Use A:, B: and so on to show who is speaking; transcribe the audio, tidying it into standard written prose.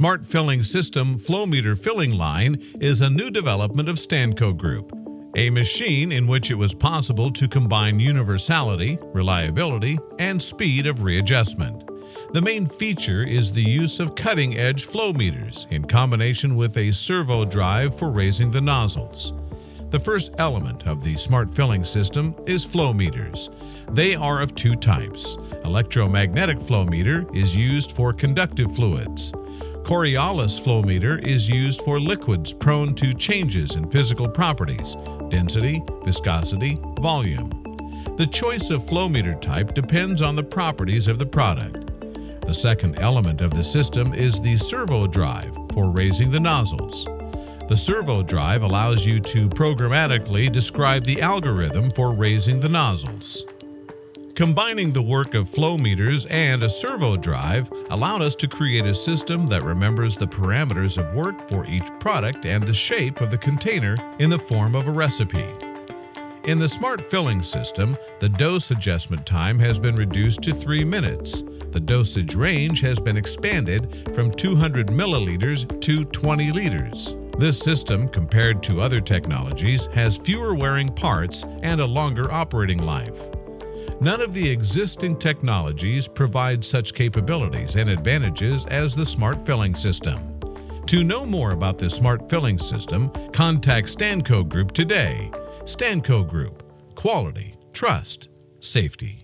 A: Smart Filling System Flow Meter Filling Line is a new development of Stanco Group, a machine in which it was possible to combine universality, reliability, and speed of readjustment. The main feature is the use of cutting-edge flow meters in combination with a servo drive for raising the nozzles. The first element of the smart filling system is flow meters. They are of two types. Electromagnetic flow meter is used for conductive fluids. Coriolis flow meter is used for liquids prone to changes in physical properties, density, viscosity, volume. The choice of flow meter type depends on the properties of the product. The second element of the system is the servo drive for raising the nozzles. The servo drive allows you to programmatically describe the algorithm for raising the nozzles. Combining the work of flow meters and a servo drive allowed us to create a system that remembers the parameters of work for each product and the shape of the container in the form of a recipe. In the smart filling system, the dose adjustment time has been reduced to 3 minutes. The dosage range has been expanded from 200 milliliters to 20 liters. This system, compared to other technologies, has fewer wearing parts and a longer operating life. None of the existing technologies provide such capabilities and advantages as the smart filling system. To know more about the smart filling system, contact Stanco Group today. Stanco Group. Quality, trust, safety.